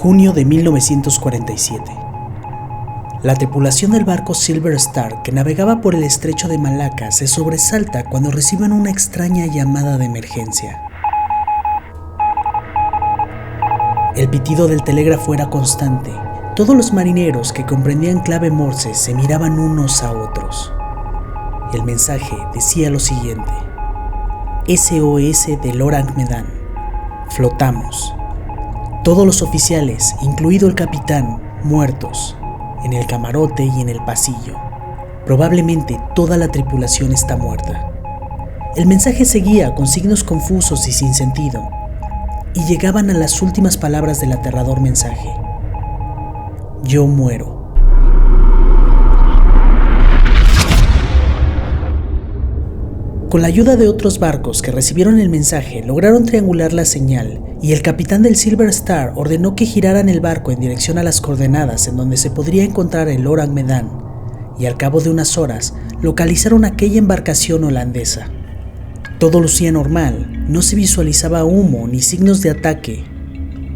Junio de 1947. La tripulación del barco Silver Star, que navegaba por el estrecho de Malaca, se sobresalta cuando reciben una extraña llamada de emergencia. El pitido del telégrafo era constante. Todos los marineros que comprendían clave Morse se miraban unos a otros. El mensaje decía lo siguiente: SOS del Orang Medan. Flotamos. Todos los oficiales, incluido el capitán, muertos, en el camarote y en el pasillo. Probablemente toda la tripulación está muerta. El mensaje seguía con signos confusos y sin sentido, y llegaban a las últimas palabras del aterrador mensaje: yo muero. Con la ayuda de otros barcos que recibieron el mensaje, lograron triangular la señal, y el capitán del Silver Star ordenó que giraran el barco en dirección a las coordenadas en donde se podría encontrar el Orang Medan, y al cabo de unas horas localizaron aquella embarcación holandesa. Todo lucía normal, no se visualizaba humo ni signos de ataque,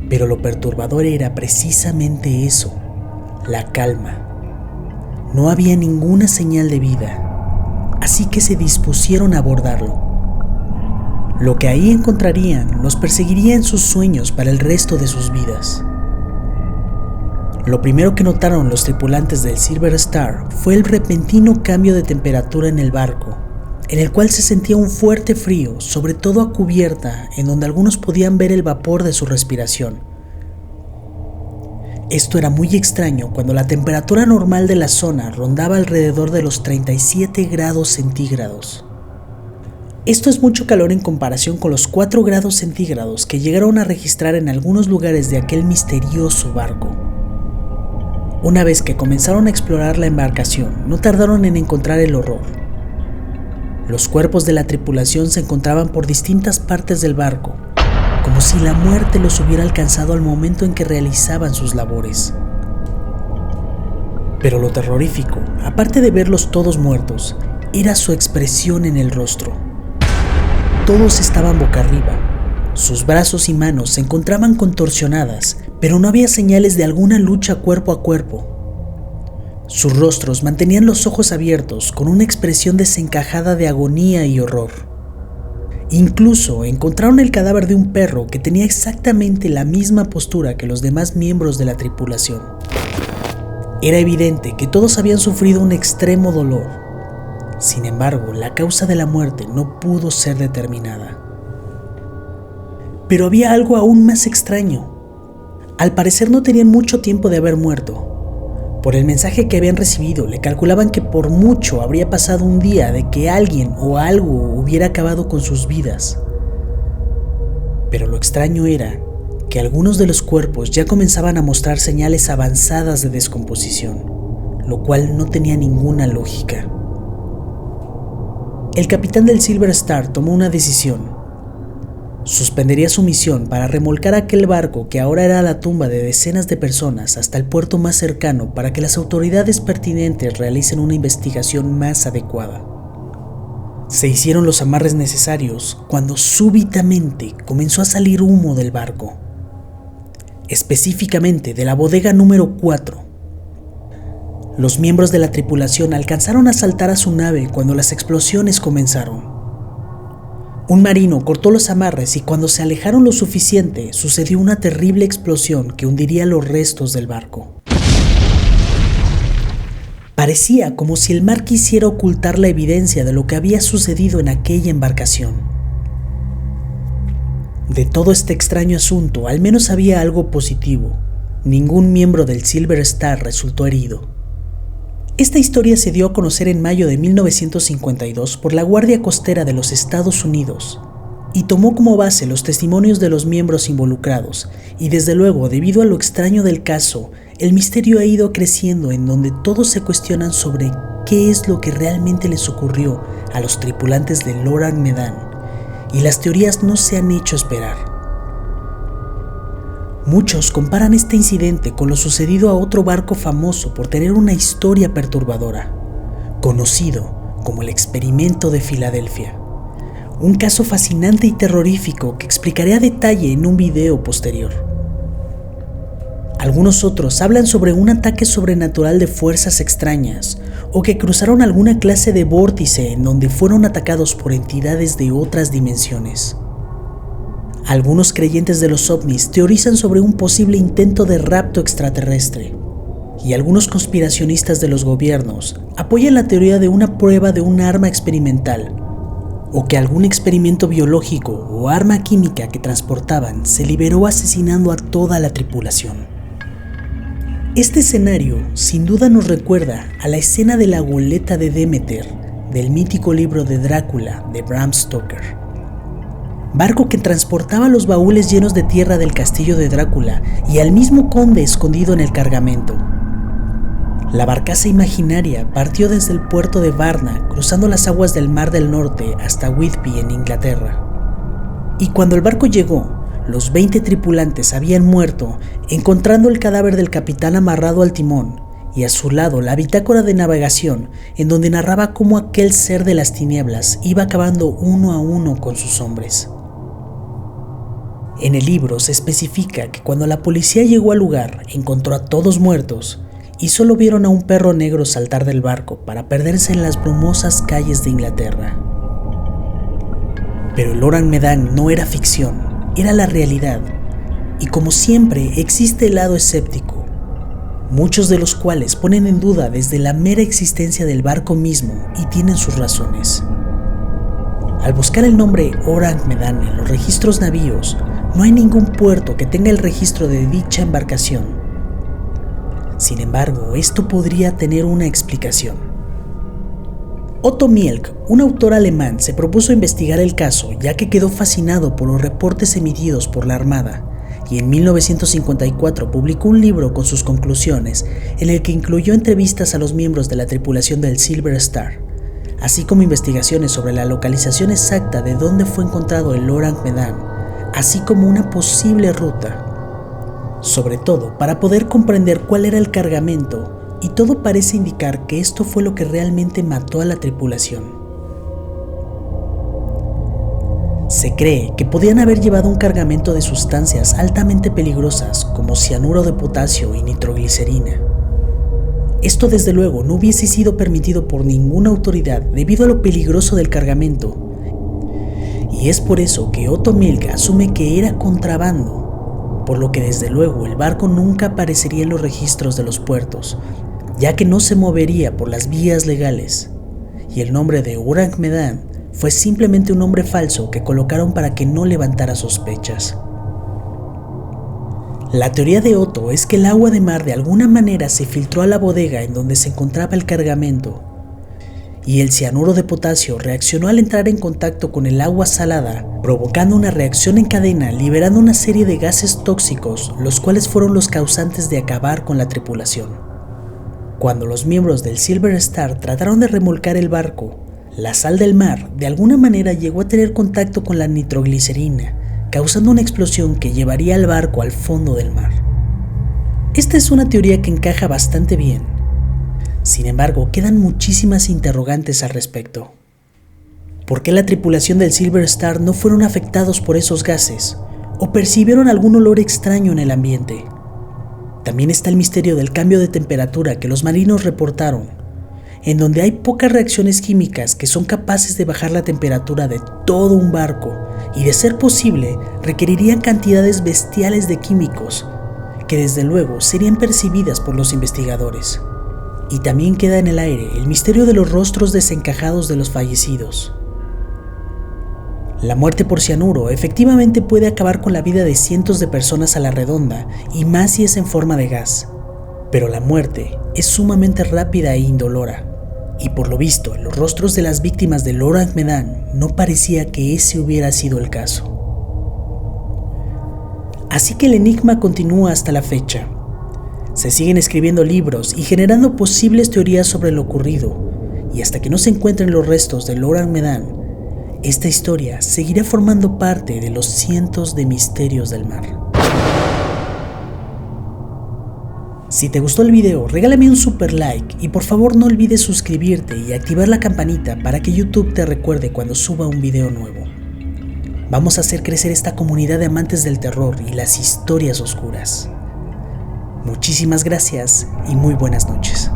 pero lo perturbador era precisamente eso: la calma. No había ninguna señal de vida, así que se dispusieron a abordarlo. Lo que ahí encontrarían los perseguiría en sus sueños para el resto de sus vidas. Lo primero que notaron los tripulantes del Silver Star fue el repentino cambio de temperatura en el barco, en el cual se sentía un fuerte frío, sobre todo a cubierta, en donde algunos podían ver el vapor de su respiración. Esto era muy extraño cuando la temperatura normal de la zona rondaba alrededor de los 37 grados centígrados. Esto es mucho calor en comparación con los 4 grados centígrados que llegaron a registrar en algunos lugares de aquel misterioso barco. Una vez que comenzaron a explorar la embarcación, no tardaron en encontrar el horror. Los cuerpos de la tripulación se encontraban por distintas partes del barco, como si la muerte los hubiera alcanzado al momento en que realizaban sus labores. Pero lo terrorífico, aparte de verlos todos muertos, era su expresión en el rostro. Todos estaban boca arriba. Sus brazos y manos se encontraban contorsionadas, pero no había señales de alguna lucha cuerpo a cuerpo. Sus rostros mantenían los ojos abiertos con una expresión desencajada de agonía y horror. Incluso encontraron el cadáver de un perro que tenía exactamente la misma postura que los demás miembros de la tripulación. Era evidente que todos habían sufrido un extremo dolor. Sin embargo, la causa de la muerte no pudo ser determinada. Pero había algo aún más extraño. Al parecer no tenían mucho tiempo de haber muerto. Por el mensaje que habían recibido, le calculaban que por mucho habría pasado un día de que alguien o algo hubiera acabado con sus vidas. Pero lo extraño era que algunos de los cuerpos ya comenzaban a mostrar señales avanzadas de descomposición, lo cual no tenía ninguna lógica. El capitán del Silver Star tomó una decisión. Suspendería su misión para remolcar aquel barco que ahora era la tumba de decenas de personas hasta el puerto más cercano para que las autoridades pertinentes realicen una investigación más adecuada. Se hicieron los amarres necesarios cuando súbitamente comenzó a salir humo del barco, específicamente de la bodega número 4. Los miembros de la tripulación alcanzaron a saltar a su nave cuando las explosiones comenzaron. Un marino cortó los amarres y cuando se alejaron lo suficiente, sucedió una terrible explosión que hundiría los restos del barco. Parecía como si el mar quisiera ocultar la evidencia de lo que había sucedido en aquella embarcación. De todo este extraño asunto, al menos había algo positivo. Ningún miembro del Silver Star resultó herido. Esta historia se dio a conocer en mayo de 1952 por la Guardia Costera de los Estados Unidos y tomó como base los testimonios de los miembros involucrados, y desde luego, debido a lo extraño del caso, el misterio ha ido creciendo en donde todos se cuestionan sobre qué es lo que realmente les ocurrió a los tripulantes del Orang Medan, y las teorías no se han hecho esperar. Muchos comparan este incidente con lo sucedido a otro barco famoso por tener una historia perturbadora, conocido como el Experimento de Filadelfia, un caso fascinante y terrorífico que explicaré a detalle en un video posterior. Algunos otros hablan sobre un ataque sobrenatural de fuerzas extrañas o que cruzaron alguna clase de vórtice en donde fueron atacados por entidades de otras dimensiones. Algunos creyentes de los ovnis teorizan sobre un posible intento de rapto extraterrestre, y algunos conspiracionistas de los gobiernos apoyan la teoría de una prueba de un arma experimental o que algún experimento biológico o arma química que transportaban se liberó asesinando a toda la tripulación. Este escenario sin duda nos recuerda a la escena de la goleta de Demeter del mítico libro de Drácula de Bram Stoker. Barco que transportaba los baúles llenos de tierra del castillo de Drácula y al mismo conde escondido en el cargamento. La barcaza imaginaria partió desde el puerto de Varna, cruzando las aguas del Mar del Norte hasta Whitby en Inglaterra. Y cuando el barco llegó, los 20 tripulantes habían muerto, encontrando el cadáver del capitán amarrado al timón y a su lado la bitácora de navegación en donde narraba cómo aquel ser de las tinieblas iba acabando uno a uno con sus hombres. En el libro se especifica que cuando la policía llegó al lugar encontró a todos muertos y solo vieron a un perro negro saltar del barco para perderse en las brumosas calles de Inglaterra. Pero el Orang Medan no era ficción, era la realidad, y como siempre existe el lado escéptico, muchos de los cuales ponen en duda desde la mera existencia del barco mismo y tienen sus razones. Al buscar el nombre Orang Medan en los registros navíos, no hay ningún puerto que tenga el registro de dicha embarcación. Sin embargo, esto podría tener una explicación. Otto Mielck, un autor alemán, se propuso investigar el caso ya que quedó fascinado por los reportes emitidos por la Armada y en 1954 publicó un libro con sus conclusiones en el que incluyó entrevistas a los miembros de la tripulación del Silver Star, así como investigaciones sobre la localización exacta de dónde fue encontrado el Orang Medan, así como una posible ruta. Sobre todo para poder comprender cuál era el cargamento, y todo parece indicar que esto fue lo que realmente mató a la tripulación. Se cree que podían haber llevado un cargamento de sustancias altamente peligrosas como cianuro de potasio y nitroglicerina. Esto desde luego no hubiese sido permitido por ninguna autoridad debido a lo peligroso del cargamento, y es por eso que Otto Mielck asume que era contrabando, por lo que desde luego el barco nunca aparecería en los registros de los puertos, ya que no se movería por las vías legales, y el nombre de Orang Medan fue simplemente un nombre falso que colocaron para que no levantara sospechas. La teoría de Otto es que el agua de mar de alguna manera se filtró a la bodega en donde se encontraba el cargamento, y el cianuro de potasio reaccionó al entrar en contacto con el agua salada, provocando una reacción en cadena liberando una serie de gases tóxicos, los cuales fueron los causantes de acabar con la tripulación. Cuando los miembros del Silver Star trataron de remolcar el barco, la sal del mar de alguna manera llegó a tener contacto con la nitroglicerina, causando una explosión que llevaría al barco al fondo del mar. Esta es una teoría que encaja bastante bien. Sin embargo, quedan muchísimas interrogantes al respecto. ¿Por qué la tripulación del Silver Star no fueron afectados por esos gases o percibieron algún olor extraño en el ambiente? También está el misterio del cambio de temperatura que los marinos reportaron, en donde hay pocas reacciones químicas que son capaces de bajar la temperatura de todo un barco y, de ser posible, requerirían cantidades bestiales de químicos que desde luego serían percibidas por los investigadores. Y también queda en el aire el misterio de los rostros desencajados de los fallecidos. La muerte por cianuro efectivamente puede acabar con la vida de cientos de personas a la redonda, y más si es en forma de gas. Pero la muerte es sumamente rápida e indolora, y por lo visto en los rostros de las víctimas del Orang Medan no parecía que ese hubiera sido el caso. Así que el enigma continúa hasta la fecha. Se siguen escribiendo libros y generando posibles teorías sobre lo ocurrido, y hasta que no se encuentren los restos del Orang Medan, esta historia seguirá formando parte de los cientos de misterios del mar. Si te gustó el video, regálame un super like y por favor no olvides suscribirte y activar la campanita para que YouTube te recuerde cuando suba un video nuevo. Vamos a hacer crecer esta comunidad de amantes del terror y las historias oscuras. Muchísimas gracias y muy buenas noches.